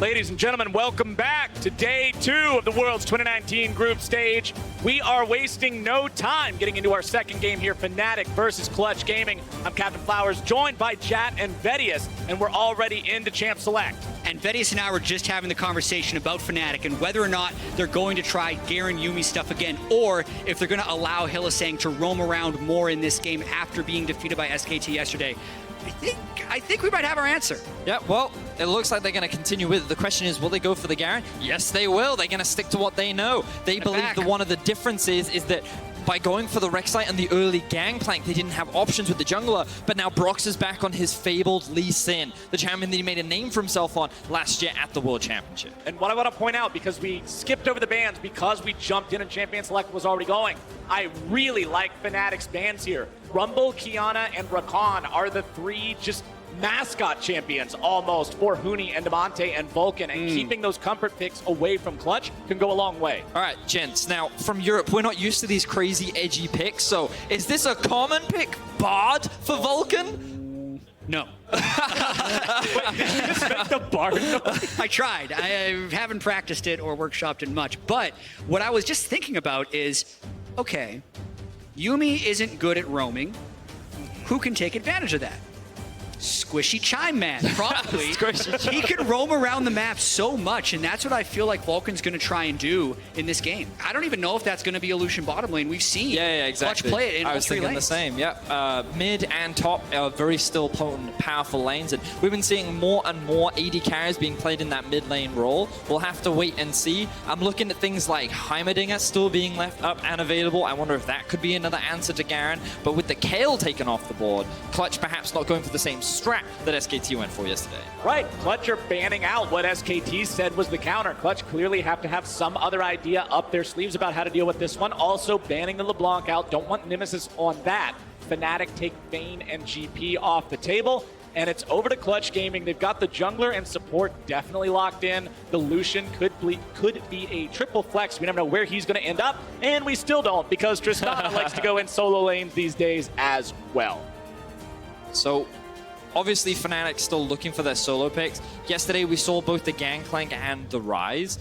Ladies and gentlemen, welcome back to day 2 of the World's 2019 group stage. We are wasting no time getting into our second game here, Fnatic versus Clutch Gaming. I'm Captain Flowers, joined by Jat and Vedius, and we're already into Champ Select. And Vedius and I were just having the conversation about Fnatic and whether or not they're going to try Garen Yuumi stuff again, or if they're going to allow Hylissang to roam around more in this game after being defeated by SKT yesterday. I think we might have our answer. Yeah, well, it looks like they're going to continue with it. The question is, will they go for the Garen? Yes, they will. They're going to stick to what they know. They believe that one of the differences is that by going for the Rek'Sai and the early Gangplank, they didn't have options with the jungler, but now Brox is back on his fabled Lee Sin, the champion that he made a name for himself on last year at the World Championship. And what I want to point out, because we skipped over the bans because we jumped in and Champion Select was already going, I really like Fnatic's bans here. Rumble, Kiana, and Rakan are the 3 just mascot champions almost for Huni and Damonte and Vulcan, and keeping those comfort picks away from Clutch can go a long way. All right, gents, now from Europe, we're not used to these crazy edgy picks, so is this a common pick, Bard for Vulcan? No. Just make the Bard. I tried. I haven't practiced it or workshopped it much, but what I was just thinking about is, okay, Yuumi isn't good at roaming. Who can take advantage of that? Squishy Chime Man, probably. He can roam around the map so much, and that's what I feel like Vulcan's going to try and do in this game. I don't even know if that's going to be a Lucian bottom lane. We've seen exactly. Clutch play it in I was all 3 thinking lanes. the same, yeah. Mid and top are very still potent, powerful lanes, and we've been seeing more and more AD carries being played in that mid lane role. We'll have to wait and see. I'm looking at things like Heimerdinger still being left up and available. I wonder if that could be another answer to Garen, but with the Kayle taken off the board, Clutch perhaps not going for the same strat that SKT went for yesterday. Right, Clutch are banning out what SKT said was the counter. Clutch clearly have to have some other idea up their sleeves about how to deal with this one. Also banning the LeBlanc out, don't want Nemesis on that. Fnatic take Vayne and GP off the table, and it's over to Clutch Gaming. They've got the jungler and support definitely locked in. The Lucian could be a triple flex. We never know where he's going to end up, and we still don't, because Tristana likes to go in solo lanes these days as well. So obviously, Fnatic still looking for their solo picks. Yesterday, we saw both the Gangplank and the Ryze.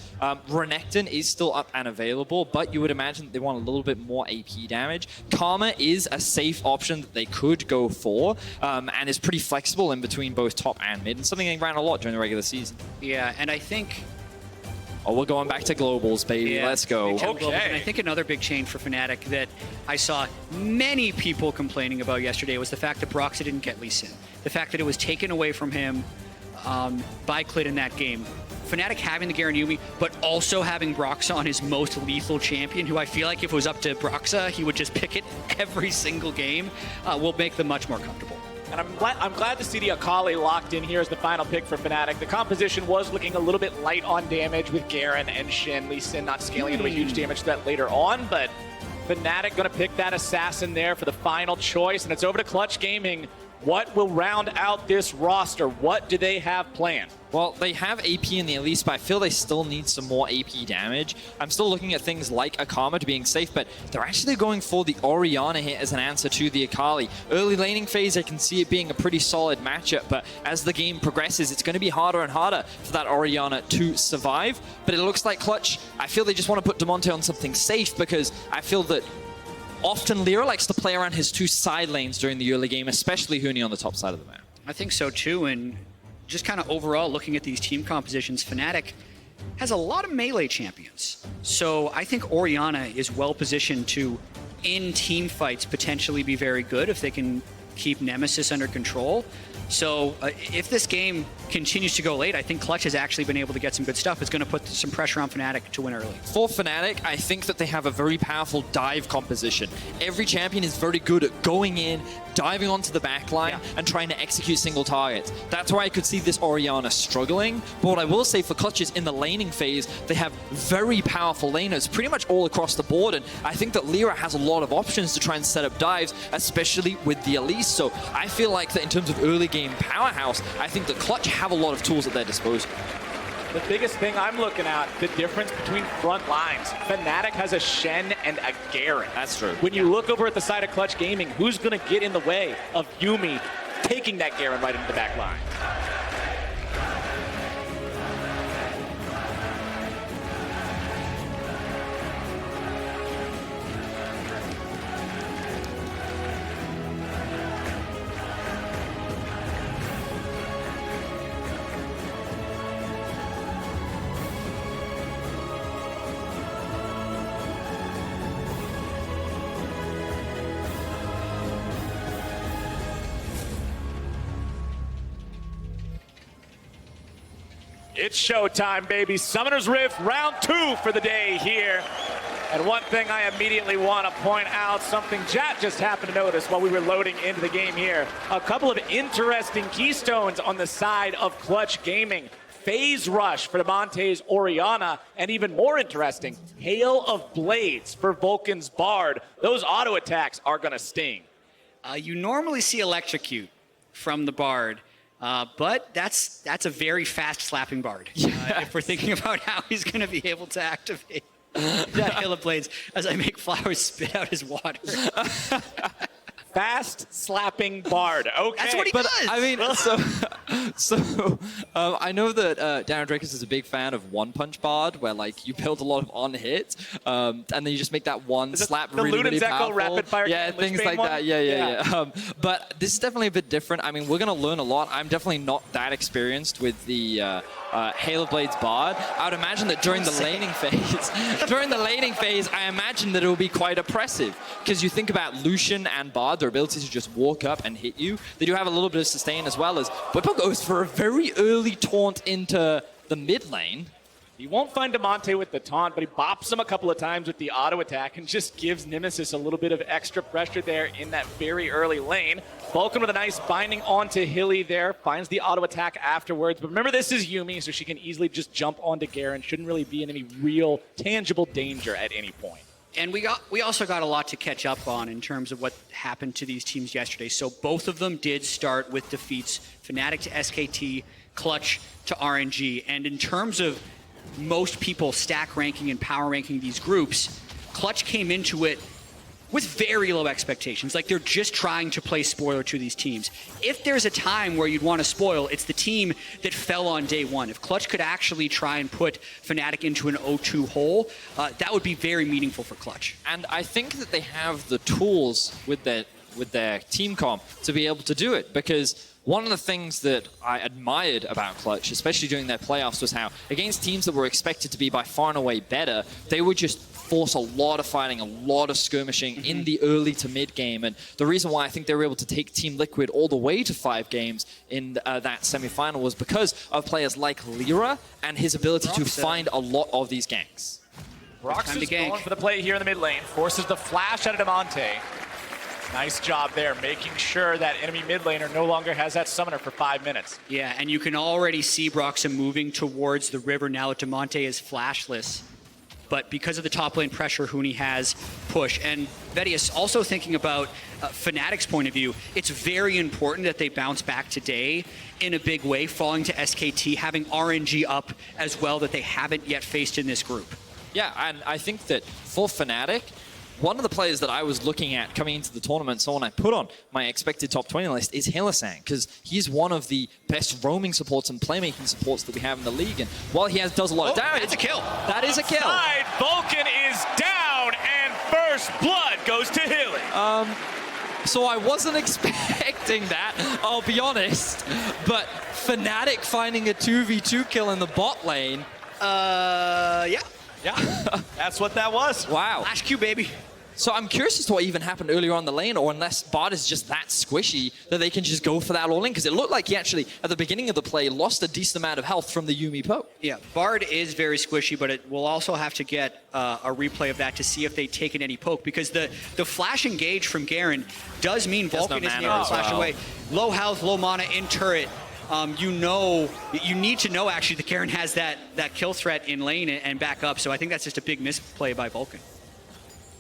Renekton is still up and available, but you would imagine that they want a little bit more AP damage. Karma is a safe option that they could go for, and is pretty flexible in between both top and mid, and something they ran a lot during the regular season. Yeah, and I think... Oh, we're going back to globals, baby. Yeah, let's go. Okay. And I think another big change for Fnatic that I saw many people complaining about yesterday was the fact that Broxah didn't get Lee Sin. The fact that it was taken away from him by Clit in that game. Fnatic having the Garen Yuumi, but also having Broxah on his most lethal champion, who I feel like if it was up to Broxah, he would just pick it every single game, will make them much more comfortable. And I'm glad to see the Akali locked in here as the final pick for Fnatic. The composition was looking a little bit light on damage with Garen and Shen. Lee Sin not scaling into a huge damage threat later on, but Fnatic going to pick that assassin there for the final choice, and it's over to Clutch Gaming. What will round out this roster? What do they have planned? Well, they have AP in the Elise, but I feel they still need some more AP damage. I'm still looking at things like Akama to being safe, but they're actually going for the Orianna here as an answer to the Akali. Early laning phase, I can see it being a pretty solid matchup, but as the game progresses, it's going to be harder and harder for that Orianna to survive. But it looks like Clutch, I feel they just want to put Damonte on something safe, because I feel that often Lyra likes to play around his 2 side lanes during the early game, especially Huni on the top side of the map. I think so too, and just kind of overall looking at these team compositions, Fnatic has a lot of melee champions. So I think Orianna is well positioned to, in team fights, potentially be very good if they can keep Nemesis under control. So if this game continues to go late, I think Clutch has actually been able to get some good stuff. It's going to put some pressure on Fnatic to win early. For Fnatic, I think that they have a very powerful dive composition. Every champion is very good at going in, diving onto the backline, and trying to execute single targets. That's why I could see this Orianna struggling. But what I will say for Clutch is in the laning phase, they have very powerful laners pretty much all across the board. And I think that Lyra has a lot of options to try and set up dives, especially with the Elise. So I feel like that in terms of early game powerhouse, I think the Clutch have a lot of tools at their disposal. The biggest thing I'm looking at, the difference between front lines. Fnatic has a Shen and a Garen. That's true. When you look over at the side of Clutch Gaming, who's going to get in the way of Yuumi taking that Garen right into the back line? It's showtime, baby. Summoner's Rift, round 2 for the day here. And one thing I immediately want to point out, something Jat just happened to notice while we were loading into the game here. A couple of interesting keystones on the side of Clutch Gaming. Phase Rush for Damonte's Orianna, and even more interesting, Hail of Blades for Vulcan's Bard. Those auto attacks are going to sting. You normally see Electrocute from the Bard, but that's a very fast slapping Bard. If we're thinking about how he's going to be able to activate that Hail of Blades as I make Flowers spit out his water. Fast slapping Bard. Okay. That's what he But does. I mean, I know that Darren Dracus is a big fan of One Punch Bard, where like you build a lot of on hits, and then you just make that one slap the really, really Luden's Echo powerful. rapid fire yeah, Lich things Bane like one? that. Yeah. But this is definitely a bit different. I mean, we're gonna learn a lot. I'm definitely not that experienced with the Hail of Blades Bard. I would imagine that during the laning phase, I imagine that it will be quite oppressive because you think about Lucian and Bard, their ability to just walk up and hit you. They do have a little bit of sustain as well as Whippo goes for a very early taunt into the mid lane. You won't find Damonte with the taunt, but he bops him a couple of times with the auto attack and just gives Nemesis a little bit of extra pressure there in that very early lane. Vulcan with a nice binding onto Hilly there, finds the auto attack afterwards. But remember, this is Yuumi, so she can easily just jump onto Garen. Shouldn't really be in any real tangible danger at any point. And we also got a lot to catch up on in terms of what happened to these teams yesterday. So both of them did start with defeats, Fnatic to SKT, Clutch to RNG. And in terms of most people stack ranking and power ranking these groups, Clutch came into it with very low expectations. Like, they're just trying to play spoiler to these teams. If there's a time where you'd want to spoil, it's the team that fell on day one. If Clutch could actually try and put Fnatic into an 0-2 hole, that would be very meaningful for Clutch. And I think that they have the tools with their team comp to be able to do it, because one of the things that I admired about Clutch, especially during their playoffs, was how against teams that were expected to be by far and away better, they would just force a lot of fighting, a lot of skirmishing in the early to mid game. And the reason why I think they were able to take Team Liquid all the way to 5 games in that semi-final was because of players like Lyra and his ability to find a lot of these ganks. Brox is going for the play here in the mid lane, forces the flash out of Damonte. Nice job there, making sure that enemy mid laner no longer has that summoner for 5 minutes. Yeah, and you can already see Broxa moving towards the river now that Damonte is flashless. But because of the top lane pressure, Huni has push. And Vedius, also thinking about Fnatic's point of view, it's very important that they bounce back today in a big way, falling to SKT, having RNG up as well that they haven't yet faced in this group. Yeah, and I think that for Fnatic, one of the players that I was looking at coming into the tournament, someone I put on my expected top 20 list, is Hylissang, because he's one of the best roaming supports and playmaking supports that we have in the league. And while he does a lot of damage, that's a kill. That is a kill. Outside, Vulcan is down, and first blood goes to Hilly. So I wasn't expecting that, I'll be honest. But Fnatic finding a 2v2 kill in the bot lane. Yeah. Yeah, that's what that was. Wow. Flash Q, baby. So I'm curious as to what even happened earlier on the lane, or unless Bard is just that squishy that they can just go for that all in, because it looked like he actually, at the beginning of the play, lost a decent amount of health from the Yuumi poke. Yeah, Bard is very squishy, but it will also have to get a replay of that to see if they've taken any poke, because the flash engage from Garen does mean Vulcan isn't able to flash away. Low health, low mana in turret. You need to know actually that Garen has that kill threat in lane and back up, so I think that's just a big misplay by Vulcan.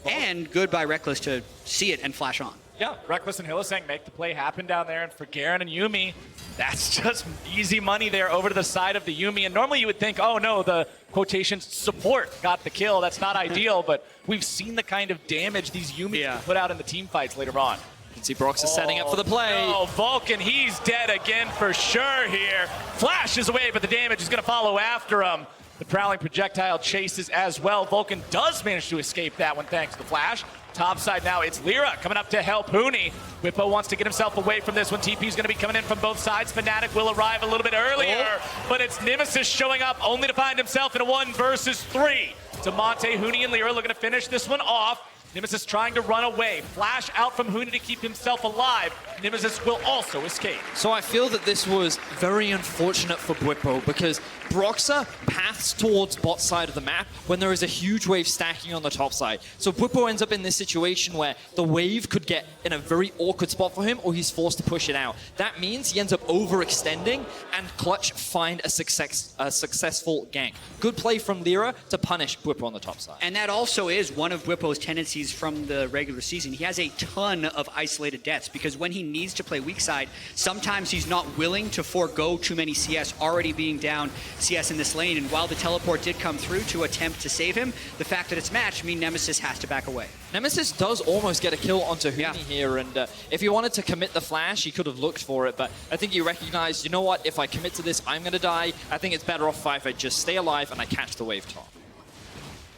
And good by Reckless to see it and flash on. Yeah, Reckless and Hylissang make the play happen down there, and for Garen and Yuumi, that's just easy money there over to the side of the Yuumi. And normally you would think, oh no, the quotations support got the kill. That's not ideal, but we've seen the kind of damage these Yuumi can put out in the team fights later on. You can see Brox is setting up for the play. Oh, Vulcan, he's dead again for sure here. Flashes away, but the damage is going to follow after him. The Prowling projectile chases as well. Vulcan does manage to escape that one thanks to the flash. Top side now, it's Lyra coming up to help Huni. Whippo wants to get himself away from this one. TP is going to be coming in from both sides. Fnatic will arrive a little bit earlier, but it's Nemesis showing up only to find himself in a 1 versus 3. Damonte, Huni, and Lyra looking to finish this one off. Nemesis trying to run away. Flash out from Huni to keep himself alive. Nemesis will also escape. So I feel that this was very unfortunate for Bwipo because Broxah paths towards bot side of the map when there is a huge wave stacking on the top side. So Bwipo ends up in this situation where the wave could get in a very awkward spot for him or he's forced to push it out. That means he ends up overextending and Clutch find a successful gank. Good play from Lyra to punish Bwipo on the top side. And that also is one of Bwipo's tendencies from the regular season. He has a ton of isolated deaths because when he needs to play weak side, sometimes he's not willing to forego too many CS already being down CS in this lane. And while the teleport did come through to attempt to save him, the fact that it's matched means Nemesis has to back away. Nemesis does almost get a kill onto Huni here, and if he wanted to commit the flash, he could have looked for it, but I think he recognized, you know what, if I commit to this, I'm going to die. I think it's better off if I just stay alive and I catch the wave top.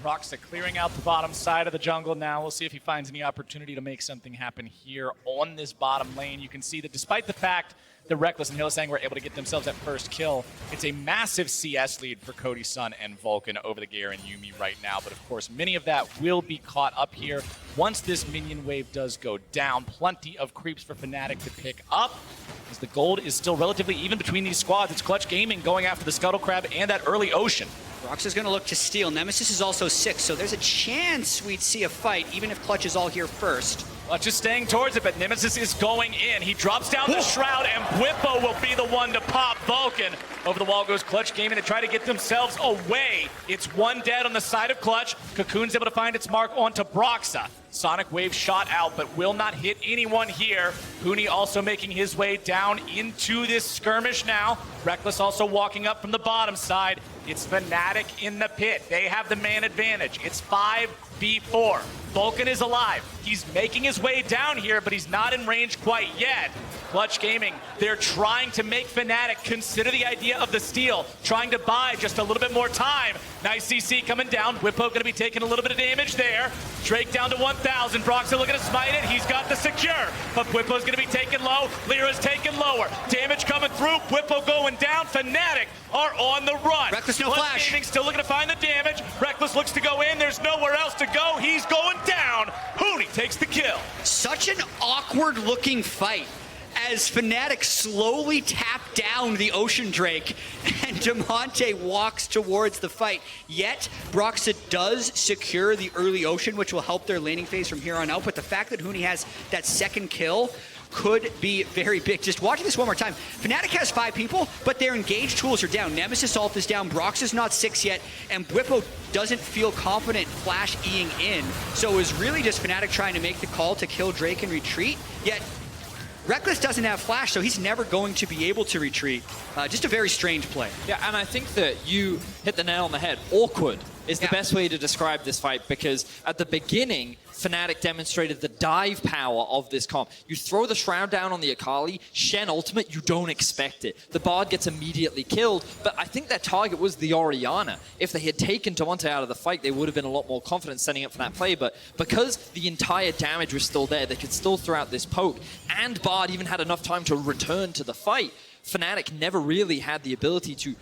Broxah clearing out the bottom side of the jungle now. We'll see if he finds any opportunity to make something happen here on this bottom lane. You can see that despite the fact that Reckless and Hylissang were able to get themselves that first kill, it's a massive CS lead for Cody Sun and Vulcan over the Gare and Yuumi right now. But of course, many of that will be caught up here once this minion wave does go down. Plenty of creeps for Fnatic to pick up, as the gold is still relatively even between these squads. It's Clutch Gaming going after the Scuttle Crab and that early Ocean. Broxah's going to look to steal. Nemesis is also 6, so there's a chance we'd see a fight, even if Clutch is all here first. Clutch is staying towards it, but Nemesis is going in. He drops down the Shroud, and Bwipo will be the one to pop Vulcan. Over the wall goes Clutch Gaming to try to get themselves away. It's one dead on the side of Clutch. Cocoon's able to find its mark onto Broxah. Sonic Wave shot out, but will not hit anyone here. Huni also making his way down into this skirmish now. Reckless also walking up from the bottom side. It's Fnatic in the pit. They have the man advantage. It's 5v4. Vulcan is alive. He's making his way down here, but he's not in range quite yet. Clutch Gaming, they're trying to make Fnatic consider the idea of the steal, trying to buy just a little bit more time. Nice CC coming down. Bwipo going to be taking a little bit of damage there. Drake down to 1,000. Broxah looking to smite it. He's got the secure, but Bwipo's going to be taken low. Lyra's taken lower. Damage coming through. Bwipo going down. Fnatic are on the run. Reckless, no flash. Gaming still looking to find the damage. Reckless looks to go in. There's nowhere else to go. He's going down. Huni takes the kill. Such an awkward looking fight as Fnatic slowly tap down the Ocean Drake and Demonte walks towards the fight. Yet, Broxah does secure the early Ocean, which will help their laning phase from here on out. But the fact that Huni has that second kill could be very big. Just watching this one more time, Fnatic has 5 people, but their engaged tools are down. Nemesis ult is down, Broxah's not 6 yet, and Bwipo doesn't feel confident flash E-ing in. So it was really just Fnatic trying to make the call to kill Drake and retreat, yet Reckless doesn't have flash, so he's never going to be able to retreat. Just a very strange play. Yeah, and I think that you hit the nail on the head. Awkward is the best way to describe this fight, because at the beginning, Fnatic demonstrated the dive power of this comp. You throw the Shroud down on the Akali, Shen ultimate, you don't expect it. The Bard gets immediately killed, but I think their target was the Orianna. If they had taken Demonte out of the fight, they would have been a lot more confident setting up for that play, but because the entire damage was still there, they could still throw out this poke, and Bard even had enough time to return to the fight. Fnatic never really had the ability to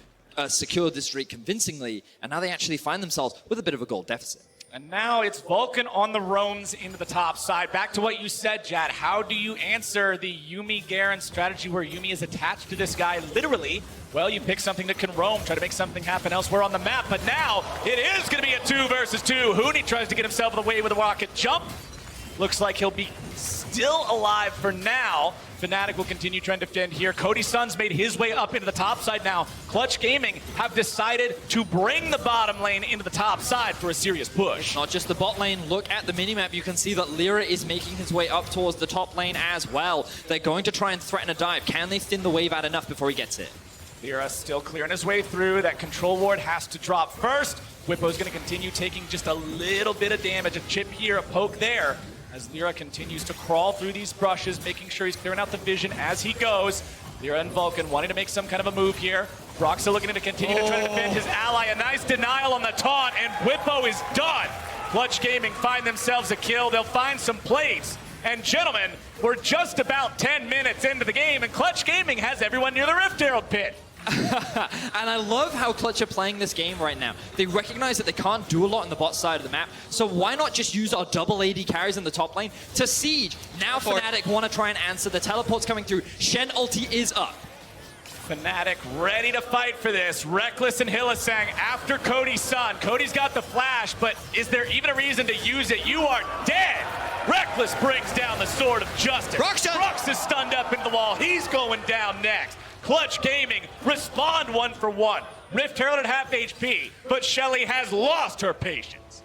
secure this Drake convincingly, and now they actually find themselves with a bit of a gold deficit. And now it's Vulcan on the roams into the top side. Back to what you said, Jad. How do you answer the Yuumi Garen strategy where Yuumi is attached to this guy literally? Well, you pick something that can roam, try to make something happen elsewhere on the map, but now it is going to be a 2 versus 2. Huni tries to get himself away with a rocket jump. Looks like he'll be still alive for now. Fnatic will continue trying to defend here. Cody Sun's made his way up into the top side now. Clutch Gaming have decided to bring the bottom lane into the top side for a serious push. Not just the bot lane. Look at the minimap. You can see that Lyra is making his way up towards the top lane as well. They're going to try and threaten a dive. Can they thin the wave out enough before he gets it? Lyra still clearing his way through. That control ward has to drop first. Bwipo's going to continue taking just a little bit of damage. A chip here, a poke there, as Lyra continues to crawl through these brushes, making sure he's clearing out the vision as he goes. Lyra and Vulcan wanting to make some kind of a move here. Broxah looking to continue to try to defend his ally. A nice denial on the taunt, and Bwipo is done. Clutch Gaming find themselves a kill. They'll find some plates. And gentlemen, we're just about 10 minutes into the game, and Clutch Gaming has everyone near the Rift Herald pit. And I love how Clutch are playing this game right now. They recognize that they can't do a lot on the bot side of the map, so why not just use our double AD carries in the top lane to siege? Now Fnatic want to try and answer. The teleport's coming through. Shen ulti is up. Fnatic ready to fight for this. Reckless and Hylissang after Cody's son. Cody's got the flash, but is there even a reason to use it? You are dead. Reckless brings down the sword of justice. Brox is stunned up into the wall. He's going down next. Clutch Gaming respond 1 for 1. Rift Herald at half HP, but Shelly has lost her patience.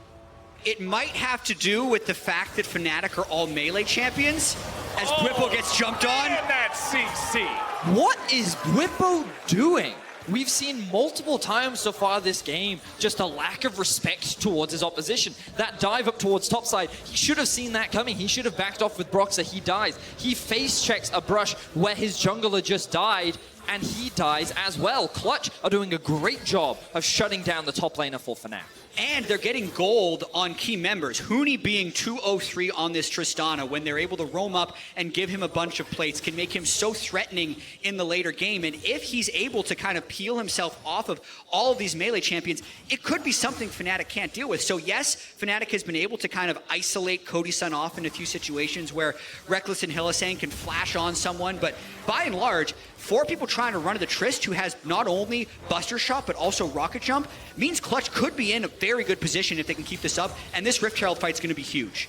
It might have to do with the fact that Fnatic are all melee champions, as Bwipo gets jumped on. And that CC. What is Bwipo doing? We've seen multiple times so far this game just a lack of respect towards his opposition. That dive up towards topside, he should have seen that coming. He should have backed off with Broxah. He dies. He face checks a brush where his jungler just died, and he dies as well. Clutch are doing a great job of shutting down the top laner for Fnatic. And they're getting gold on key members. Huni being 203 on this Tristana, when they're able to roam up and give him a bunch of plates, can make him so threatening in the later game. And if he's able to kind of peel himself off of all of these melee champions, it could be something Fnatic can't deal with. So yes, Fnatic has been able to kind of isolate Cody's son off in a few situations where Reckless and Hylissang can flash on someone. But by and large, 4 people trying to run to the Trist, who has not only Buster Shot but also Rocket Jump, means Clutch could be in a very good position if they can keep this up, and this Rift Herald fight's going to be huge.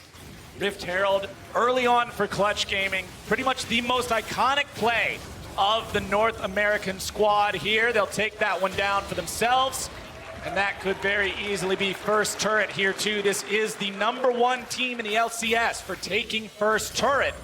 Rift Herald early on for Clutch Gaming, pretty much the most iconic play of the North American squad here. They'll take that one down for themselves, and that could very easily be first turret here too. This is the #1 team in the LCS for taking first turret.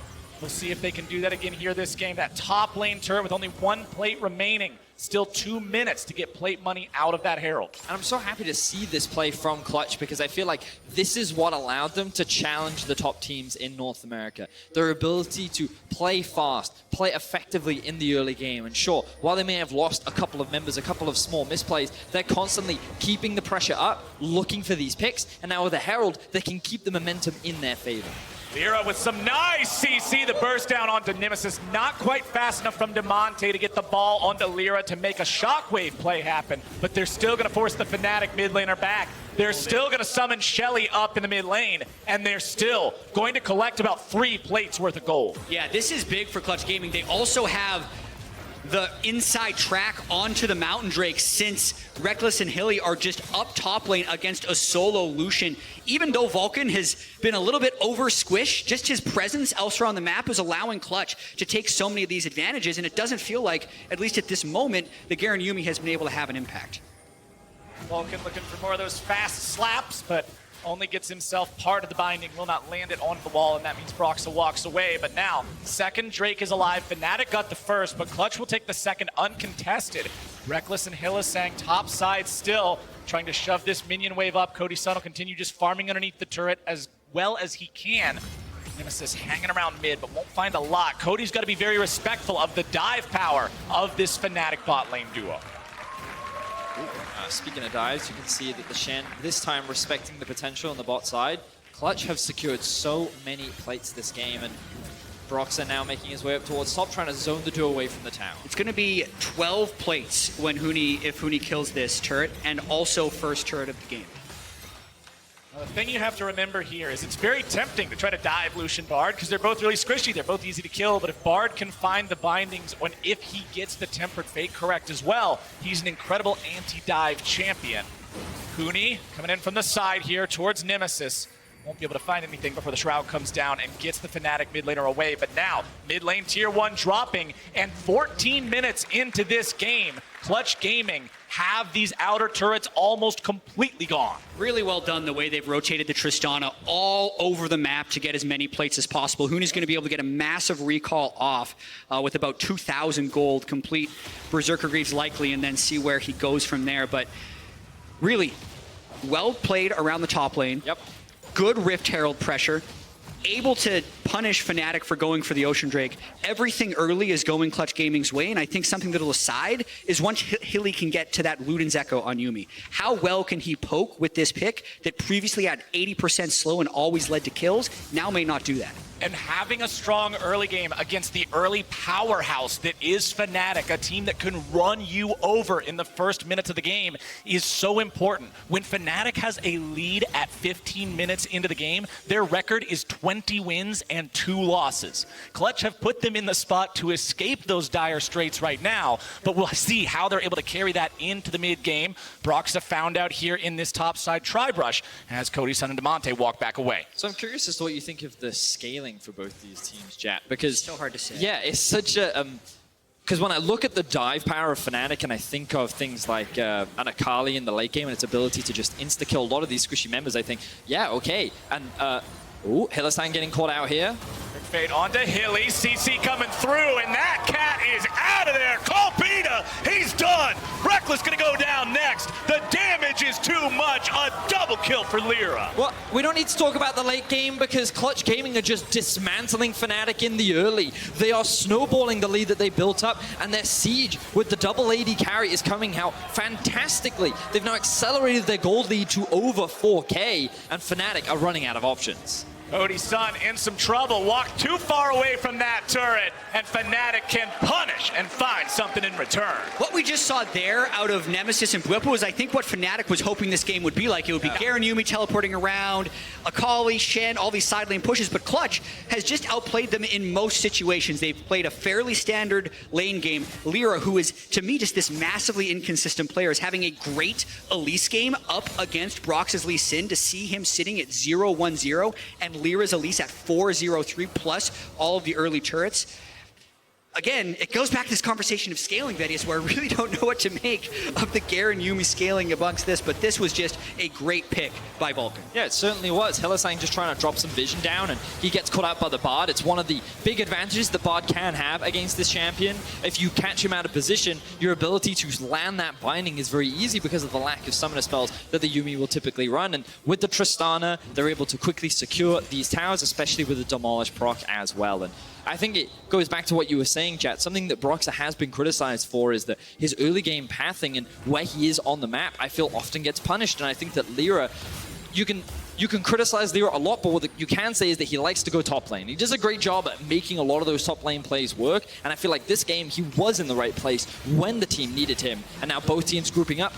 We'll see if they can do that again here this game. That top lane turret with only 1 plate remaining. Still 2 minutes to get plate money out of that Herald. And I'm so happy to see this play from Clutch, because I feel like this is what allowed them to challenge the top teams in North America. Their ability to play fast, play effectively in the early game. And sure, while they may have lost a couple of members, a couple of small misplays, they're constantly keeping the pressure up, looking for these picks. And now with the Herald, they can keep the momentum in their favor. Lyra with some nice CC, the burst down onto Nemesis. Not quite fast enough from Demonte to get the ball onto Lyra to make a shockwave play happen, but they're still going to force the Fnatic mid laner back. They're still going to summon Shelly up in the mid lane, and they're still going to collect about 3 plates worth of gold. Yeah, this is big for Clutch Gaming. They also have the inside track onto the Mountain Drake, since Reckless and Hilly are just up top lane against a solo Lucian. Even though Vulcan has been a little bit over squished, just his presence elsewhere on the map is allowing Clutch to take so many of these advantages, and it doesn't feel like, at least at this moment, that Garen Yumi has been able to have an impact. Vulcan looking for more of those fast slaps, but only gets himself part of the binding, will not land it onto the wall, and that means Broxah walks away. But now, second Drake is alive. Fnatic got the first, but Clutch will take the second uncontested. Reckless and Hylissang top side still, trying to shove this minion wave up. Cody's son will continue just farming underneath the turret as well as he can. Nemesis hanging around mid, but won't find a lot. Cody's got to be very respectful of the dive power of this Fnatic bot lane duo. Speaking of dives, you can see that the Shen, this time respecting the potential on the bot side. Clutch have secured so many plates this game, and Broxah now making his way up towards top, trying to zone the duo away from the town. It's going to be 12 plates when if Huni kills this turret, and also first turret of the game. The thing you have to remember here is it's very tempting to try to dive Lucian Bard, because they're both really squishy, they're both easy to kill, but if Bard can find the bindings, and if he gets the Tempered Fate correct as well, he's an incredible anti-dive champion. Huni coming in from the side here towards Nemesis. Won't be able to find anything before the Shroud comes down and gets the Fnatic mid laner away, but now mid lane tier 1 dropping, and 14 minutes into this game, Clutch Gaming have these outer turrets almost completely gone. Really well done the way they've rotated the Tristana all over the map to get as many plates as possible. Huni's going to be able to get a massive recall off with about 2,000 gold, complete Berserker Greaves likely, and then see where he goes from there. But really, well played around the top lane. Yep. Good Rift Herald pressure. Able to punish Fnatic for going for the Ocean Drake. Everything early is going Clutch Gaming's way, and I think something that'll aside is once Hilly can get to that Luden's Echo on Yumi. How well can he poke with this pick that previously had 80% slow and always led to kills, now may not do that. And having a strong early game against the early powerhouse that is Fnatic, a team that can run you over in the first minutes of the game, is so important. When Fnatic has a lead at 15 minutes into the game, their record is 20 wins and 2 losses. Clutch have put them in the spot to escape those dire straits right now, but we'll see how they're able to carry that into the mid-game. Broxah found out here in this top side tri-brush as Cody, Sun, and Demonte walk back away. So I'm curious as to what you think of the scaling for both these teams, Jat, because So hard to say. Yeah, it's such a because when I look at the dive power of Fnatic and I think of things like an Akali in the late game and its ability to just insta-kill a lot of these squishy members, I think, yeah, okay. And Hylissang getting caught out here. Fade onto Hilly, CC coming through, and that cat is out of there. Colpita, he's done. Reckless gonna go down next. The damage is too much. A double kill for Lyra. Well, we don't need to talk about the late game because Clutch Gaming are just dismantling Fnatic in the early. They are snowballing the lead that they built up, and their siege with the double AD carry is coming out fantastically. They've now accelerated their gold lead to over 4K, and Fnatic are running out of options. Cody Sun in some trouble, walked too far away from that turret, and Fnatic can punish and find something in return. What we just saw there out of Nemesis and Bwipo is, I think, what Fnatic was hoping this game would be like. It would be Garen Yuumi teleporting around, Akali, Shen, all these side lane pushes, but Clutch has just outplayed them in most situations. They've played a fairly standard lane game. Lyra, who is, to me, just this massively inconsistent player, is having a great Elise game up against Brox's Lee Sin. To see him sitting at 0-1-0 and Lyra's Elise at 4-0-3 plus all of the early turrets. Again, it goes back to this conversation of scaling, Vedius, where I really don't know what to make of the Garen Yuumi scaling amongst this, but this was just a great pick by Vulcan. Yeah, it certainly was. Hylissang just trying to drop some vision down, and he gets caught out by the Bard. It's one of the big advantages the Bard can have against this champion. If you catch him out of position, your ability to land that binding is very easy because of the lack of summoner spells that the Yuumi will typically run. And with the Tristana, they're able to quickly secure these towers, especially with the Demolish proc as well. And I think it goes back to what you were saying, Chat. Something that Broxah has been criticized for is that his early game pathing and where he is on the map, I feel often gets punished. And I think that Lyra, you can criticize Lyra a lot, but what you can say is that he likes to go top lane. He does a great job at making a lot of those top lane plays work, and I feel like this game he was in the right place when the team needed him, and now both teams grouping up,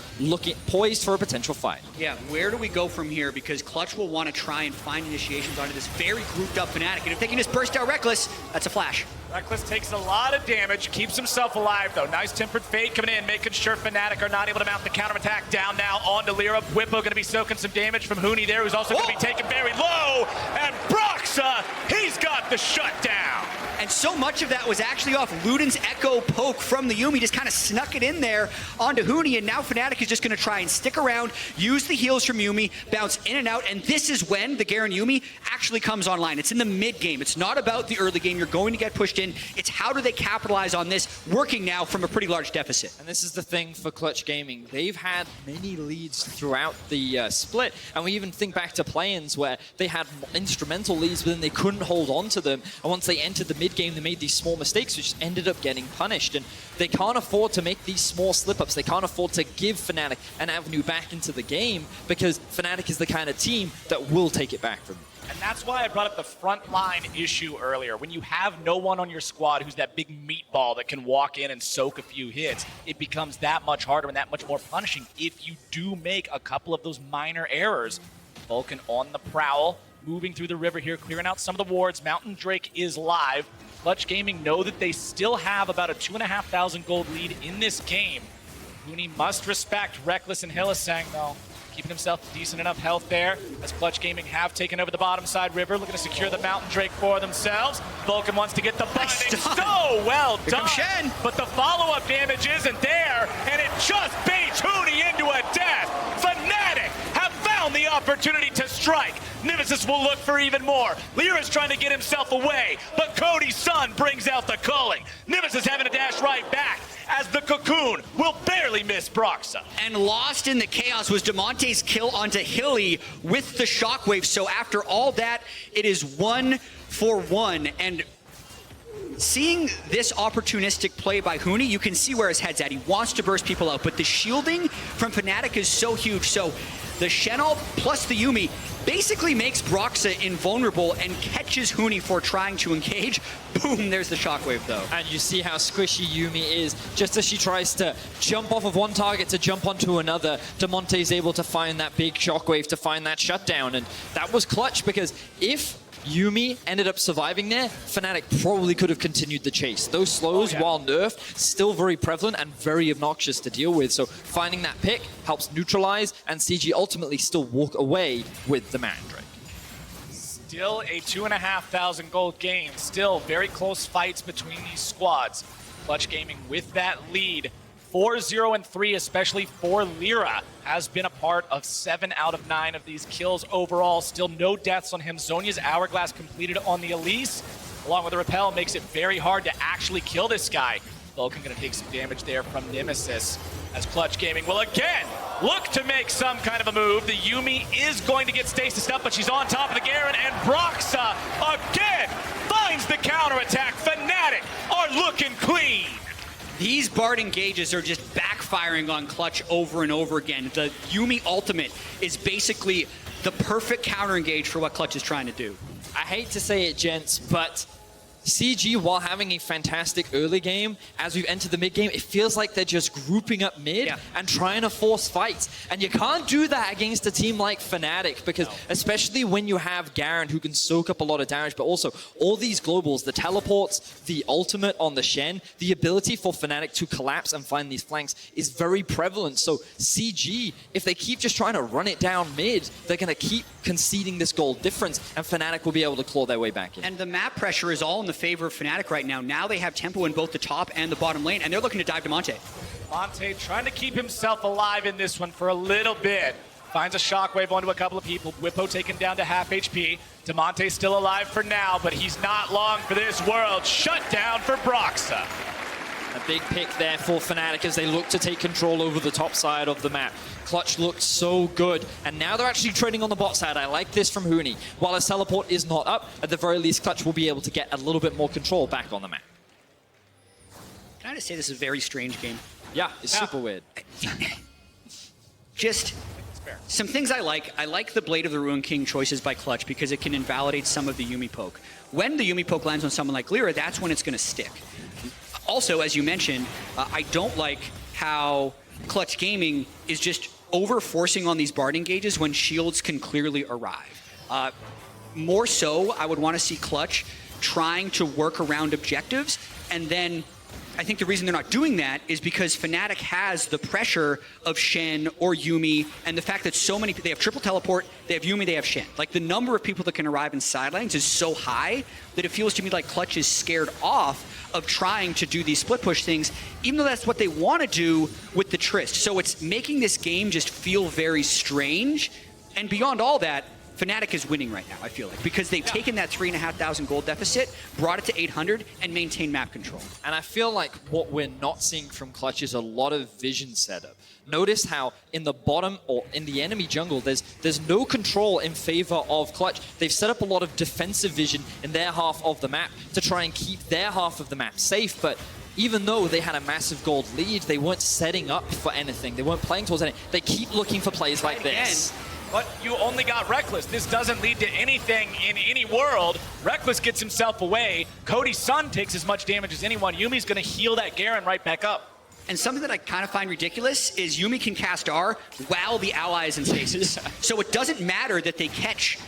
poised for a potential fight. Yeah, where do we go from here? Because Clutch will want to try and find initiations onto this very grouped up Fnatic, and if they can just burst out Reckless, that's a flash. Reckless takes a lot of damage, keeps himself alive though. Nice Tempered Fate coming in, making sure Fnatic are not able to mount the counterattack. Down now onto Lyra. Bwipo going to be soaking some damage from Huni there, who's also going to be taken very low. And Broxah, he's got the shutdown. And so much of that was actually off Luden's Echo poke from the Yuumi, just kind of snuck it in there onto Huni, and now Fnatic is just going to try and stick around, use the heals from Yuumi, bounce in and out, and this is when the Garen Yuumi actually comes online. It's in the mid game. It's not about the early game. You're going to get pushed in. It's how do they capitalize on this, working now from a pretty large deficit. And this is the thing for Clutch Gaming. They've had many leads throughout the split, and we even think back to play-ins where they had instrumental leads, but then they couldn't hold on to them, and once they entered the mid game, they made these small mistakes, which ended up getting punished. And they can't afford to make these small slip-ups. They can't afford to give Fnatic an avenue back into the game because Fnatic is the kind of team that will take it back from them. And that's why I brought up the front line issue earlier. When you have no one on your squad who's that big meatball that can walk in and soak a few hits, it becomes that much harder and that much more punishing if you do make a couple of those minor errors. Vulcan on the prowl, moving through the river here, clearing out some of the wards. Mountain Drake is live. Clutch Gaming know that they still have about a 2,500 gold lead in this game. Huni must respect Reckless and Hylissang, though. Keeping himself decent enough health there, as Clutch Gaming have taken over the bottom side river, looking to secure the Mountain Drake for themselves. Vulcan wants to get the binding. So well done. Shen. But the follow-up damage isn't there, and it just baits Huni into a death. Fnatic have found the opportunity to strike. Nemesis will look for even more. Lyra's trying to get himself away, but Cody's son brings out the culling. Nemesis having to dash right back, as the Cocoon will barely miss Broxah. And lost in the chaos was Demonte's kill onto Hilly with the shockwave. So after all that, it is 1-for-1. And seeing this opportunistic play by Huni, you can see where his head's at. He wants to burst people out, but the shielding from Fnatic is so huge. So the Shen ult plus the Yuumi basically makes Broxa invulnerable and catches Huni for trying to engage. Boom, there's the shockwave though. And you see how squishy Yuumi is. Just as she tries to jump off of one target to jump onto another, Damonte's able to find that big shockwave, to find that shutdown. And that was clutch, because if Yuumi ended up surviving there, Fnatic probably could have continued the chase. Those slows, while nerfed, still very prevalent and very obnoxious to deal with. So finding that pick helps neutralize, and CG ultimately still walk away with the Mandrake. Still a 2,500 gold game. Still very close fights between these squads. Clutch Gaming with that lead. 4-0-3, especially for Lyra, has been a part of 7 out of 9 of these kills overall. Still no deaths on him. Zhonya's Hourglass completed on the Elise, along with the Repel, makes it very hard to actually kill this guy. Vulcan gonna take some damage there from Nemesis, as Clutch Gaming will again look to make some kind of a move. The Yuumi is going to get stasis up, but she's on top of the Garen, and Broxa again finds the counterattack. Fnatic are looking clean. These Bard engages are just backfiring on Clutch over and over again. The Yuumi ultimate is basically the perfect counter engage for what Clutch is trying to do. I hate to say it, gents, but CG, while having a fantastic early game, as we've entered the mid game, it feels like they're just grouping up mid and trying to force fights. And you can't do that against a team like Fnatic, because especially when you have Garen, who can soak up a lot of damage, but also all these globals, the teleports, the ultimate on the Shen, the ability for Fnatic to collapse and find these flanks is very prevalent. So CG, if they keep just trying to run it down mid, they're going to keep conceding this gold difference, and Fnatic will be able to claw their way back in. And the map pressure is all in the favor of Fnatic right now. Now they have tempo in both the top and the bottom lane, and they're looking to dive to Monte. Monte trying to keep himself alive in this one for a little bit. Finds a shockwave onto a couple of people. Whippo taken down to half HP. Damonte's still alive for now, but he's not long for this world. Shut down for Broxa. A big pick there for Fnatic as they look to take control over the top side of the map. Clutch looked so good, and now they're actually trading on the bot side. I like this from Huni. While his teleport is not up, at the very least, Clutch will be able to get a little bit more control back on the map. Can I just say this is a very strange game? Yeah, it's super weird. Just some things I like. I like the Blade of the Ruined King choices by Clutch because it can invalidate some of the Yuumi poke. When the Yuumi poke lands on someone like Lyra, that's when it's going to stick. Also, as you mentioned, I don't like how Clutch Gaming is just over-forcing on these Bard engages when shields can clearly arrive. More so, I would want to see Clutch trying to work around objectives, and then I think the reason they're not doing that is because Fnatic has the pressure of Shen or Yuumi, and the fact that so many, they have triple teleport, they have Yuumi, they have Shen. Like, the number of people that can arrive in sidelines is so high that it feels to me like Clutch is scared off of trying to do these split push things, even though that's what they want to do with the Trist. So it's making this game just feel very strange, and beyond all that, Fnatic is winning right now, I feel like, because they've taken that 3,500 gold deficit, brought it to 800, and maintained map control. And I feel like what we're not seeing from Clutch is a lot of vision setup. Notice how in the bottom or in the enemy jungle, there's no control in favor of Clutch. They've set up a lot of defensive vision in their half of the map to try and keep their half of the map safe, but even though they had a massive gold lead, they weren't setting up for anything. They weren't playing towards anything. They keep looking for plays like this. But you only got Reckless. This doesn't lead to anything in any world. Reckless gets himself away. Cody's son takes as much damage as anyone. Yumi's going to heal that Garen right back up. And something that I kind of find ridiculous is Yuumi can cast R while the ally is in stasis. So it doesn't matter that they catch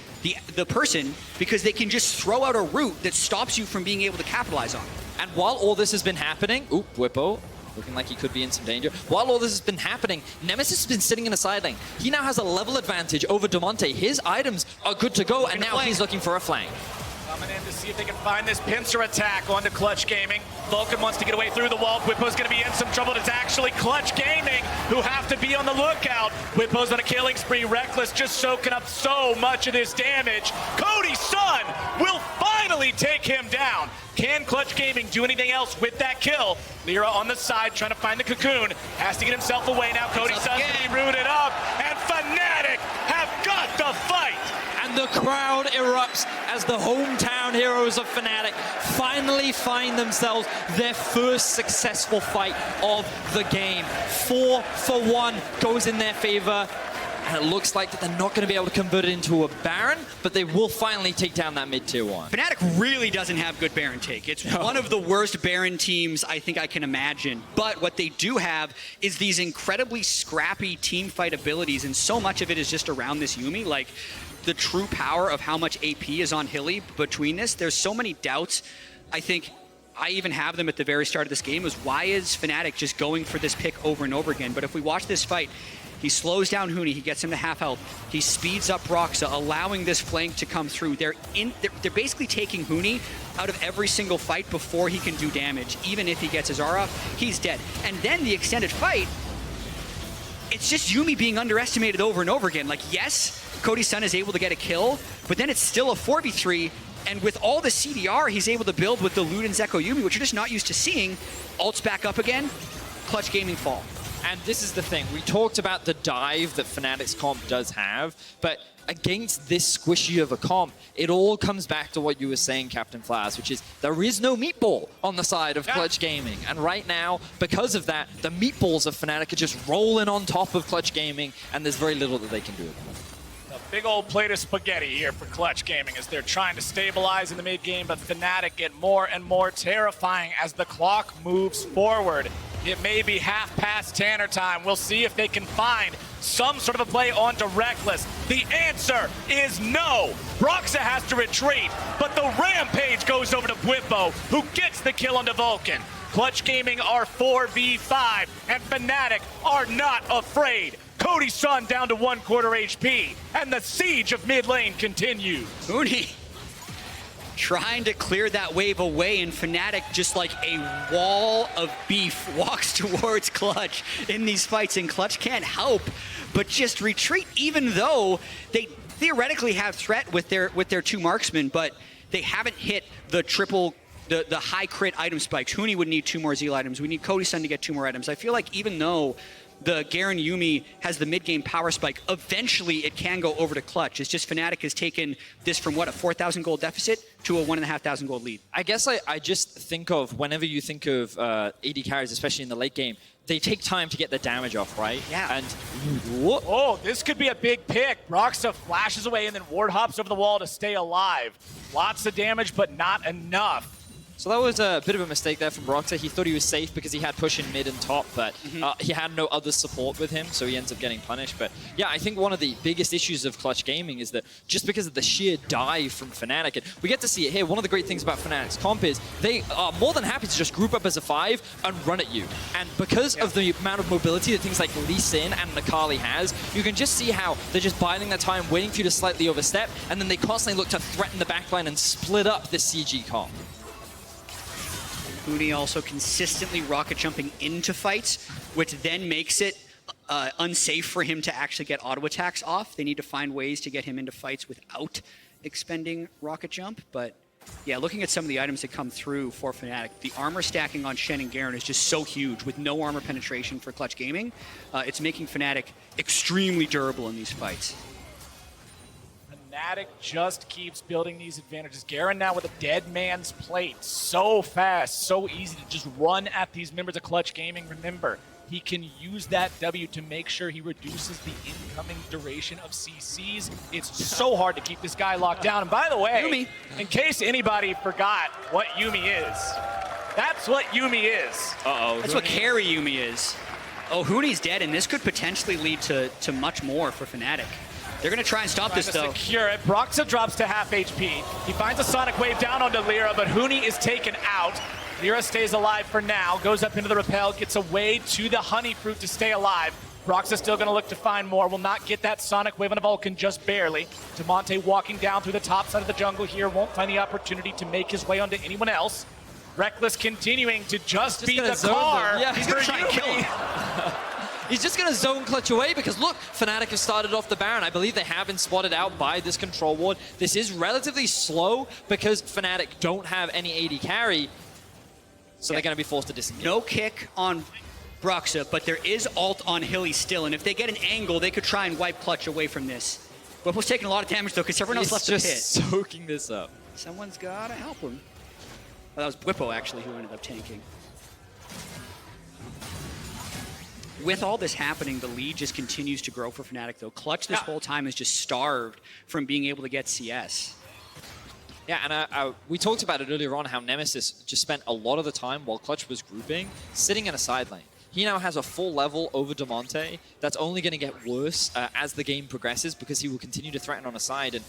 the person, because they can just throw out a route that stops you from being able to capitalize on it. And while all this has been happening, Whippo, looking like he could be in some danger. While all this has been happening, Nemesis has been sitting in a side lane. He now has a level advantage over Damonte. His items are good to go, and now he's looking for a flank. Coming in to see if they can find this pincer attack onto Clutch Gaming. Vulcan wants to get away through the wall. Whippo's going to be in some trouble. It's actually Clutch Gaming who have to be on the lookout. Whippo's on a killing spree. Reckless just soaking up so much of this damage. Cody's son will finally take him down. Can Clutch Gaming do anything else with that kill? Lyra on the side trying to find the cocoon. Has to get himself away now. Cody's son's going to be rooted up. And Fnatic have got the fight. And the crowd erupts as the hometown heroes of Fnatic finally find themselves their first successful fight of the game. 4-for-1 goes in their favor. And it looks like that they're not going to be able to convert it into a Baron, but they will finally take down that mid-tier 1. Fnatic really doesn't have good Baron take. It's one of the worst Baron teams I think I can imagine. But what they do have is these incredibly scrappy team fight abilities, and so much of it is just around this Yuumi. Like, the true power of how much AP is on Hilly between this. There's so many doubts. I think I even have them at the very start of this game, is why is Fnatic just going for this pick over and over again? But if we watch this fight, he slows down Huni, he gets him to half health. He speeds up Roxa, allowing this flank to come through. They're basically taking Huni out of every single fight before he can do damage. Even if he gets his R off, he's dead. And then the extended fight, it's just Yuumi being underestimated over and over again. Like, yes, Cody's son is able to get a kill, but then it's still a 4v3. And with all the CDR he's able to build with the Ludens Echo Yuumi, which you're just not used to seeing, ults back up again, Clutch Gaming fall. And this is the thing. We talked about the dive that Fnatic's comp does have, but against this squishy of a comp, it all comes back to what you were saying, Captain Flowers, which is there is no meatball on the side of Clutch Gaming. And right now, because of that, the meatballs of Fnatic are just rolling on top of Clutch Gaming, and there's very little that they can do about it. A big old plate of spaghetti here for Clutch Gaming as they're trying to stabilize in the mid game, but Fnatic get more and more terrifying as the clock moves forward. It may be half past Tanner time. We'll see if they can find some sort of a play onto Reckless. The answer is no. Roxa has to retreat, but the rampage goes over to Bwipo, who gets the kill onto Vulcan. Clutch Gaming are 4v5, and Fnatic are not afraid. Cody's son down to 1/4 HP, and the siege of mid lane continues. Huni trying to clear that wave away, and Fnatic, just like a wall of beef, walks towards Clutch in these fights, and Clutch can't help but just retreat, even though they theoretically have threat with their two marksmen, but they haven't hit the triple, the high crit item spikes. Huni would need 2 more Zeal items. We need Cody's son to get 2 more items. I feel like even though the Garen Yuumi has the mid-game power spike, eventually it can go over to Clutch. It's just Fnatic has taken this from, what, a 4,000 gold deficit to a 1,500 gold lead. I guess I just think of, whenever you think of AD carries, especially in the late game, they take time to get the damage off, right? Yeah. And oh, this could be a big pick. Roxa flashes away and then ward hops over the wall to stay alive. Lots of damage, but not enough. So that was a bit of a mistake there from Roxa. He thought he was safe because he had push in mid and top, but he had no other support with him, so he ends up getting punished. But yeah, I think one of the biggest issues of Clutch Gaming is that just because of the sheer dive from Fnatic, and we get to see it here, one of the great things about Fnatic's comp is they are more than happy to just group up as a 5 and run at you. And because of the amount of mobility that things like Lee Sin and Nakali has, you can just see how they're just biding their time, waiting for you to slightly overstep, and then they constantly look to threaten the backline and split up this CG comp. Huni also consistently rocket jumping into fights, which then makes it unsafe for him to actually get auto attacks off. They need to find ways to get him into fights without expending rocket jump. But yeah, looking at some of the items that come through for Fnatic, the armor stacking on Shen and Garen is just so huge with no armor penetration for Clutch Gaming. It's making Fnatic extremely durable in these fights. Fnatic just keeps building these advantages. Garen now with a dead man's plate. So fast, so easy to just run at these members of Clutch Gaming. Remember, he can use that W to make sure he reduces the incoming duration of CCs. It's so hard to keep this guy locked down. And by the way, Yuumi, in case anybody forgot what Yuumi is, that's what Yuumi is. Uh-oh. That's what carry Yuumi is. Oh, Huni's dead, and this could potentially lead to much more for Fnatic. They're going to try and stop this, though. Secure it. Broxa drops to half HP. He finds a Sonic Wave down onto Lyra, but Huni is taken out. Lyra stays alive for now, goes up into the rappel, gets away to the Honey Fruit to stay alive. Broxa's still going to look to find more. Will not get that Sonic Wave on a Vulcan, just barely. Demonte walking down through the top side of the jungle here. Won't find the opportunity to make his way onto anyone else. Reckless continuing to just be the car. Yeah, he's going to try and kill him. He's just going to zone Clutch away because, look, Fnatic have started off the Baron. I believe they have been spotted out by this control ward. This is relatively slow because Fnatic don't have any AD carry, so they're going to be forced to disengage. No kick on Broxa, but there is ult on Hilly still, and if they get an angle, they could try and wipe Clutch away from this. Whipple's taking a lot of damage, though, because everyone else left the just pit. soaking this up. Someone's got to help him. Well, that was Whippo, actually, who ended up tanking. With all this happening, the lead just continues to grow for Fnatic, though. Clutch this whole time is just starved from being able to get CS. Yeah, and we talked about it earlier on, how Nemesis just spent a lot of the time while Clutch was grouping, sitting in a side lane. He now has a full level over Damonte. That's only going to get worse as the game progresses because he will continue to threaten on a side. And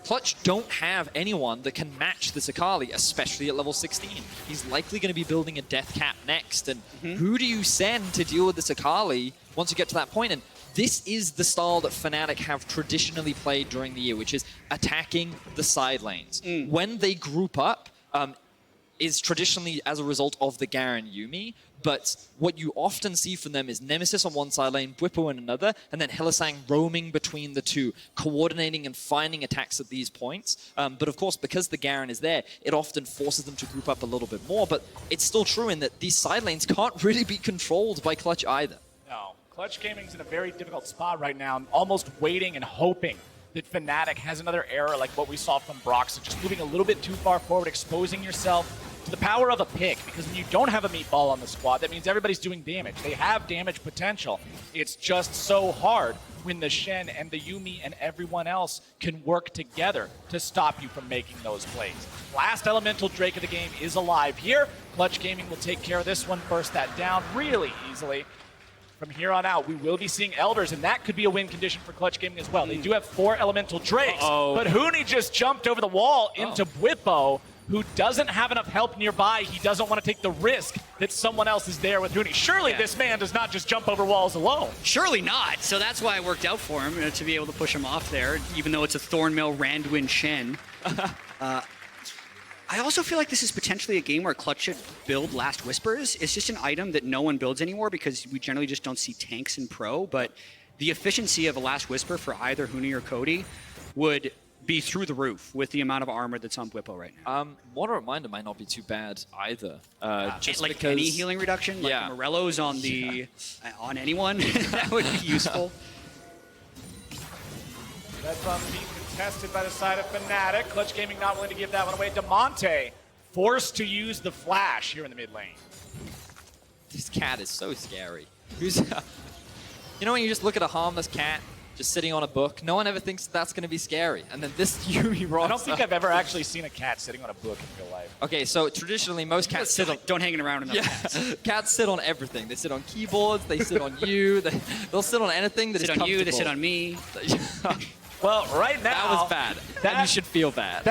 Clutch don't have anyone that can match this Akali, especially at level 16. He's likely going to be building a death cap next. And who do you send to deal with this Akali once you get to that point? And this is the style that Fnatic have traditionally played during the year, which is attacking the side lanes. When they group up, is traditionally as a result of the Garen Yuumi, but what you often see from them is Nemesis on one side lane, Bwipo in another, and then Hylissang roaming between the two, coordinating and finding attacks at these points. But of course, because the Garen is there, it often forces them to group up a little bit more, but it's still true in that these side lanes can't really be controlled by Clutch either. No, Clutch Gaming's in a very difficult spot right now, almost waiting and hoping that Fnatic has another error like what we saw from Broxah, just moving a little bit too far forward, exposing yourself to the power of a pick, because when you don't have a meatball on the squad, that means everybody's doing damage. They have damage potential. It's just so hard when the Shen and the Yuumi and everyone else can work together to stop you from making those plays. Last elemental Drake of the game is alive here. Clutch Gaming will take care of this one, burst that down really easily. From here on out, we will be seeing Elders, and that could be a win condition for Clutch Gaming as well. They do have 4 elemental Drakes, but Huni just jumped over the wall into Bwipo, who doesn't have enough help nearby. He doesn't want to take the risk that someone else is there with Huni. Surely this man does not just jump over walls alone. Surely not. So that's why it worked out for him, to be able to push him off there, even though it's a Thornmail Randuin Shen. I also feel like this is potentially a game where Clutch should build Last Whispers. It's just an item that no one builds anymore because we generally just don't see tanks in pro, but the efficiency of a Last Whisper for either Huni or Cody would be through the roof with the amount of armor that's on Bwipo right now. Water Reminder might not be too bad either. Just like because any healing reduction, like Morello's on the on anyone, that would be useful. That's being contested by the side of Fnatic. Clutch Gaming not willing to give that one away. Damonte forced to use the flash here in the mid lane. This cat is so scary. Who's, you know when you just look at a harmless cat just sitting on a book, no one ever thinks that's going to be scary. And then this Yuumi rocks I don't think I've ever actually seen a cat sitting on a book in real life. Okay, so traditionally most cats sit on... Don't hang it around another cats. Cats sit on everything. They sit on keyboards, they sit on you, they'll sit on anything that is comfortable. They sit on you, they sit on me. Well, right now... That was bad. And you should feel bad.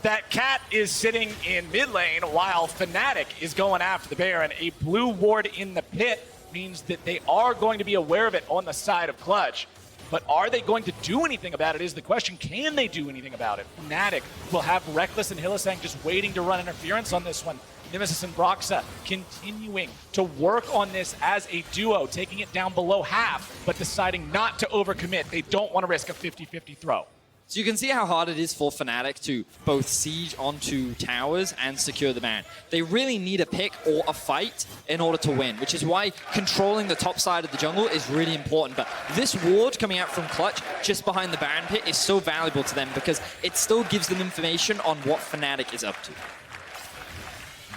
That cat is sitting in mid lane while Fnatic is going after the Baron. A blue ward in the pit means that they are going to be aware of it on the side of Clutch. But are they going to do anything about it is the question. Can they do anything about it? Fnatic will have Reckless and Hylissang just waiting to run interference on this one. Nemesis and Broxah continuing to work on this as a duo, taking it down below half, but deciding not to overcommit. They don't want to risk a 50-50 throw. So you can see how hard it is for Fnatic to both siege onto towers and secure the ban. They really need a pick or a fight in order to win, which is why controlling the top side of the jungle is really important. But this ward coming out from Clutch just behind the Baron pit is so valuable to them because it still gives them information on what Fnatic is up to.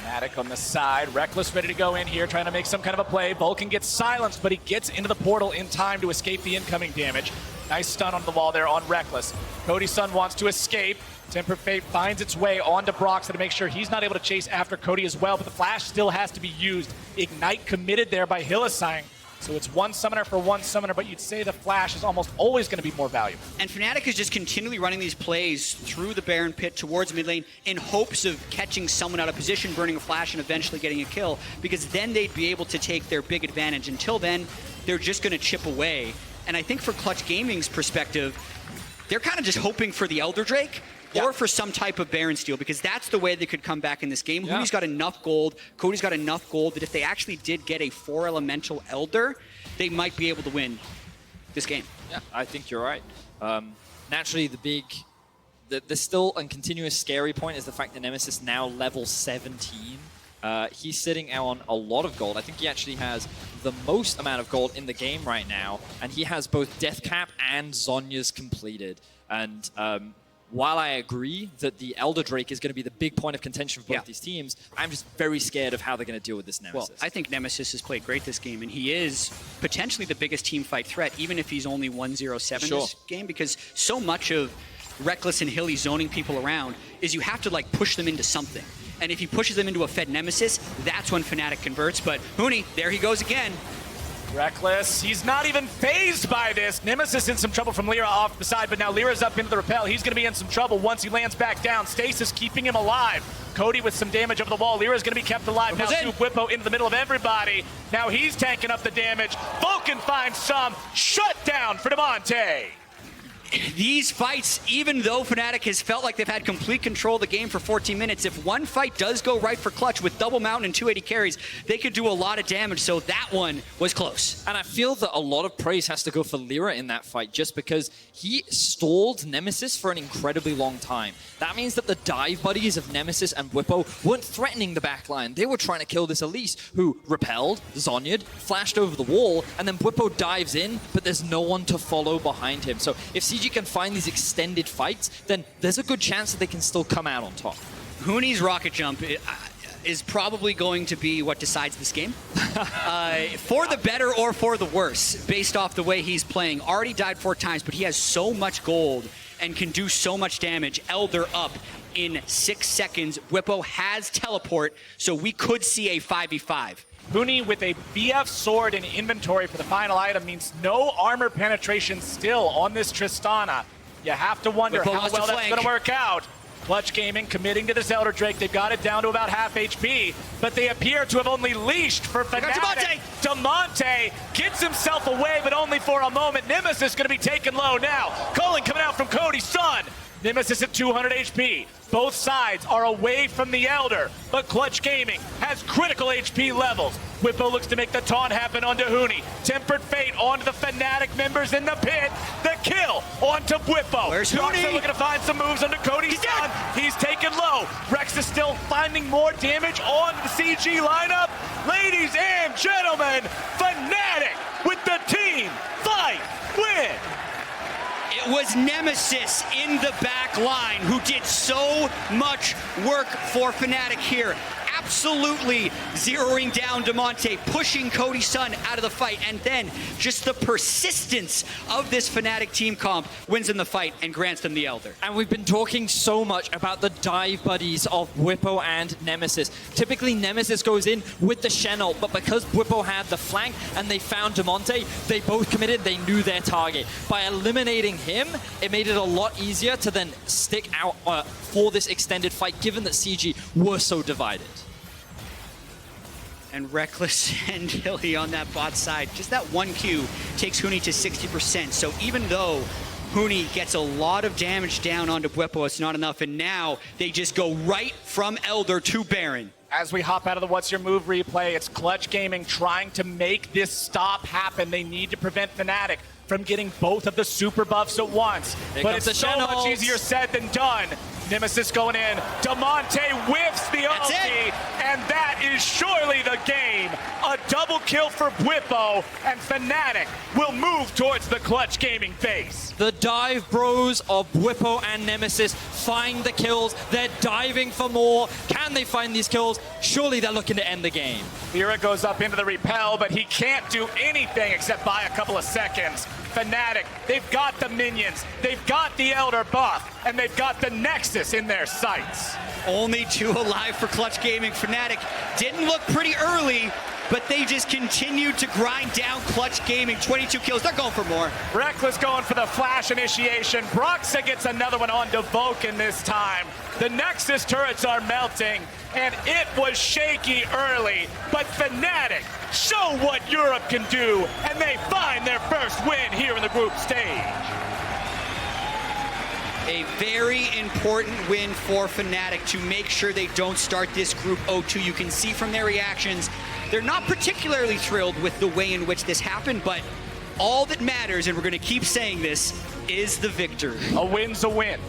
Fnatic on the side, Reckless ready to go in here, trying to make some kind of a play. Vulcan gets silenced, but he gets into the portal in time to escape the incoming damage. Nice stun on the wall there on Reckless. Cody's son wants to escape. Temper Fate finds its way onto Broxah to make sure he's not able to chase after Cody as well, but the flash still has to be used. Ignite committed there by Hylissang. So it's one summoner for one summoner, but you'd say the flash is almost always going to be more valuable. And Fnatic is just continually running these plays through the Baron pit towards mid lane in hopes of catching someone out of position, burning a flash, and eventually getting a kill, because then they'd be able to take their big advantage. Until then, they're just going to chip away. And I think for Clutch Gaming's perspective, they're kind of just hoping for the Elder Drake or for some type of Baron steal, because that's the way they could come back in this game. Huni's got enough gold, Cody's got enough gold that if they actually did get a 4 elemental Elder, they might be able to win this game. Yeah, I think you're right. Naturally, the still and continuous scary point is the fact that Nemesis now level 17. He's sitting on a lot of gold. I think he actually has the most amount of gold in the game right now, and he has both Deathcap and Zhonya's completed. And while I agree that the Elder Drake is going to be the big point of contention for both these teams, I'm just very scared of how they're going to deal with this Nemesis. Well, I think Nemesis has played great this game, and he is potentially the biggest team fight threat, even if he's only 1-0-7 this game, because so much of Reckless and Hilly zoning people around is you have to like push them into something. And if he pushes them into a fed Nemesis, that's when Fnatic converts. But Huni, there he goes again. Reckless, he's not even phased by this. Nemesis in some trouble from Lyra off the side, but now Lyra's up into the rappel. He's going to be in some trouble once he lands back down. Stasis keeping him alive. Cody with some damage over the wall. Lyra's going to be kept alive. Now Soup Whippo into the middle of everybody. Now he's tanking up the damage. Vulcan finds some. Shut down for Demonte. These fights, even though Fnatic has felt like they've had complete control of the game for 14 minutes, if one fight does go right for Clutch with double mountain and 280 carries, they could do a lot of damage, so that one was close. And I feel that a lot of praise has to go for Lyra in that fight, just because he stalled Nemesis for an incredibly long time. That means that the dive buddies of Nemesis and Whippo weren't threatening the backline. They were trying to kill this Elise, who repelled, Zhonya'd, flashed over the wall, and then Whippo dives in, but there's no one to follow behind him. So if CG can find these extended fights, then there's a good chance that they can still come out on top. Huni's rocket jump is probably going to be what decides this game. For the better or for the worse, based off the way he's playing. Already died 4 times, but he has so much gold and can do so much damage. Elder up in 6 seconds. Whippo has teleport, so we could see a 5v5. Huni with a BF sword in inventory for the final item means no armor penetration still on this Tristana. You have to wonder how well that's going to work out. Clutch Gaming committing to this Elder Drake. They've got it down to about half HP, but they appear to have only leashed for Fnatic. Demonte gets himself away, but only for a moment. Nemesis going to be taken low now. Culling coming out from Cody's son. Nemesis at 200 HP. Both sides are away from the Elder, but Clutch Gaming has critical HP levels. Whippo looks to make the taunt happen onto Huni. Tempered Fate onto the Fnatic members in the pit. The kill onto Whippo. Where's Huni? Looking to find some moves onto Cody's son. He's taken low. Rex is still finding more damage on the CG lineup. Ladies and gentlemen, Fnatic with the team fight win. It was Nemesis in the back line who did so much work for Fnatic here. Absolutely zeroing down Demonte, pushing Cody's son out of the fight, and then just the persistence of this Fnatic team comp wins in the fight and grants them the Elder. And we've been talking so much about the dive buddies of Whippo and Nemesis. Typically, Nemesis goes in with the Shen ult, but because Whippo had the flank and they found Demonte, they both committed, they knew their target. By eliminating him, it made it a lot easier to then stick out for this extended fight, given that CG were so divided. And Reckless and Hilly on that bot side. Just that 1Q takes Huni to 60%. So even though Huni gets a lot of damage down onto Whippo, it's not enough. And now they just go right from Elder to Baron. As we hop out of the What's Your Move replay, it's Clutch Gaming trying to make this stop happen. They need to prevent Fnatic from getting both of the super buffs at once. But it's so much easier said than done. Nemesis going in. Demonte whiffs the ulti, and that is surely the game. A double kill for Whippo, and Fnatic will move towards the Clutch Gaming base. The dive bros of Whippo and Nemesis find the kills. They're diving for more. Can they find these kills? Surely they're looking to end the game. Lyra goes up into the repel, but he can't do anything except buy a couple of seconds. Fnatic, they've got the minions, they've got the Elder buff, and they've got the Nexus in their sights. Only 2 alive for Clutch Gaming. Fnatic didn't look pretty early, but they just continued to grind down Clutch Gaming. 22 kills, they're going for more. Reckless going for the flash initiation. Broxa gets another one onto Vulcan this time. The Nexus turrets are melting, and it was shaky early, but Fnatic show what Europe can do, and they find their first win here in the group stage. A very important win for Fnatic to make sure they don't start this group 0-2. You can see from their reactions, they're not particularly thrilled with the way in which this happened, but all that matters, and we're going to keep saying this, is the victory. A win's a win.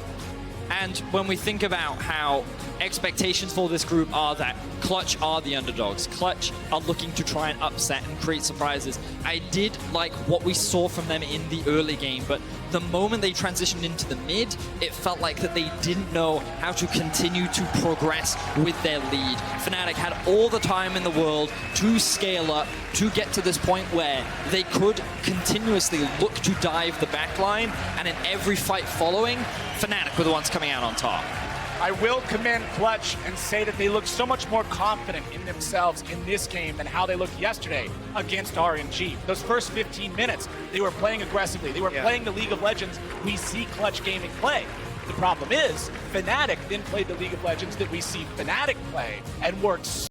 And when we think about how expectations for this group are that Clutch are the underdogs, Clutch are looking to try and upset and create surprises, I did like what we saw from them in the early game, but the moment they transitioned into the mid, it felt like that they didn't know how to continue to progress with their lead. Fnatic had all the time in the world to scale up, to get to this point where they could continuously look to dive the backline, and in every fight following, Fnatic were the ones coming out on top. I will commend Clutch and say that they look so much more confident in themselves in this game than how they looked yesterday against RNG. Those first 15 minutes, they were playing aggressively. They were playing the League of Legends we see Clutch Gaming play. The problem is, Fnatic then played the League of Legends that we see Fnatic play and worked